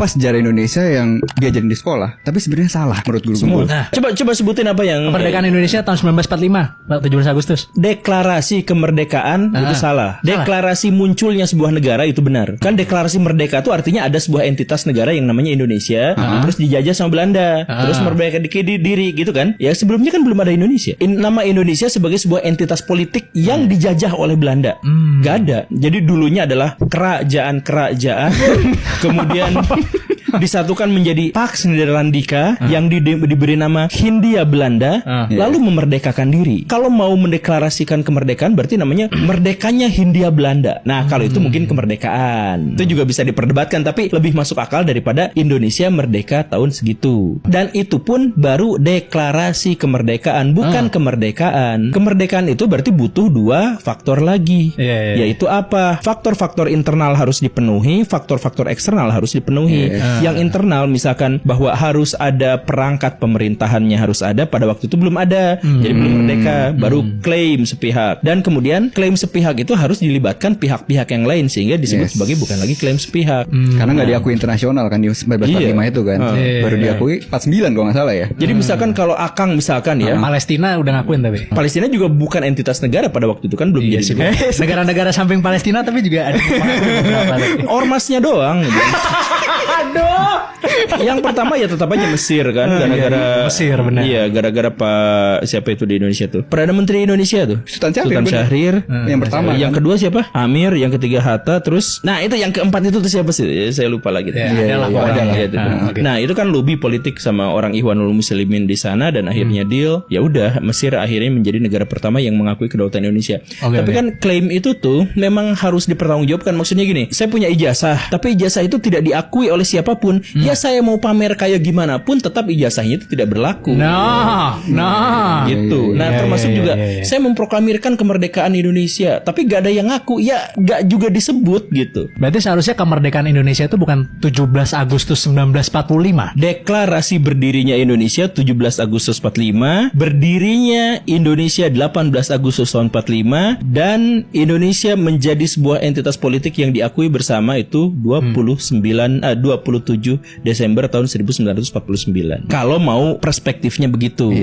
apa sejarah Indonesia yang diajarin di sekolah tapi sebenarnya salah menurut guru-guru. Nah, coba sebutin apa yang Kemerdekaan Indonesia tahun 1945, 17 Agustus. deklarasi kemerdekaan itu salah. Deklarasi munculnya sebuah negara itu benar. Kan deklarasi merdeka itu artinya ada sebuah entitas negara yang namanya Indonesia, terus dijajah sama Belanda, terus merdeka diri gitu kan. Ya sebelumnya kan belum ada Indonesia. Nama Indonesia sebagai sebuah entitas politik yang dijajah oleh Belanda. Gak ada. Jadi dulunya adalah kerajaan-kerajaan kemudian disatukan menjadi Pax Nederlandika yang diberi nama Hindia Belanda, lalu memerdekakan diri. Kalau mau mendeklarasikan kemerdekaan berarti namanya merdekanya Hindia Belanda. Nah, kalau itu mungkin kemerdekaan. Itu juga bisa diperdebatkan, tapi lebih masuk akal daripada Indonesia merdeka tahun segitu. Dan itu pun baru deklarasi kemerdekaan, bukan kemerdekaan. Kemerdekaan itu berarti butuh dua faktor lagi. Yaitu apa? Faktor-faktor internal harus dipenuhi, faktor-faktor eksternal harus dipenuhi. Yang internal misalkan bahwa harus ada perangkat pemerintahannya harus ada, pada waktu itu belum ada. Jadi belum merdeka, baru klaim sepihak. Dan kemudian klaim sepihak itu harus dilibatkan pihak-pihak yang lain sehingga disebut sebagai bukan lagi klaim sepihak. Karena nggak diakui internasional kan di 1945 itu kan. Baru diakui 49 kalau nggak salah ya. Jadi misalkan kalau Akang misalkan ya, Palestina udah ngakuin tapi. Palestina juga bukan entitas negara pada waktu itu kan, belum jadi. Negara-negara samping Palestina tapi juga ada Ormasnya doang. Yang pertama ya tetap aja Mesir kan, gara-gara Mesir benar. Iya, gara-gara Pak siapa itu di Indonesia tuh? Perdana Menteri Indonesia tuh. Sultan Syahrir. Yang pertama. Yang kedua siapa? Amir, yang ketiga Hatta, terus nah itu yang keempat itu tuh siapa sih? Saya lupa lagi. Nah, itu kan lobby politik sama orang Ikhwanul Muslimin di sana dan akhirnya deal. Ya udah, Mesir akhirnya menjadi negara pertama yang mengakui kedaulatan Indonesia. Tapi kan klaim itu tuh memang harus dipertanggungjawabkan. Maksudnya gini, saya punya ijazah, tapi ijazah itu tidak diakui oleh siapapun. Ya saya mau pamer kayak gimana pun tetap ijazahnya itu tidak berlaku. Gitu. Nah, termasuk juga saya memproklamirkan kemerdekaan Indonesia, tapi gak ada yang ngaku, ya gak juga disebut gitu. Berarti seharusnya kemerdekaan Indonesia itu bukan 17 Agustus 1945. Deklarasi berdirinya Indonesia 17 Agustus 45, berdirinya Indonesia 18 Agustus tahun 45, dan Indonesia menjadi sebuah entitas politik yang diakui bersama itu 27 Desember tahun 1949. Kalau mau perspektifnya begitu.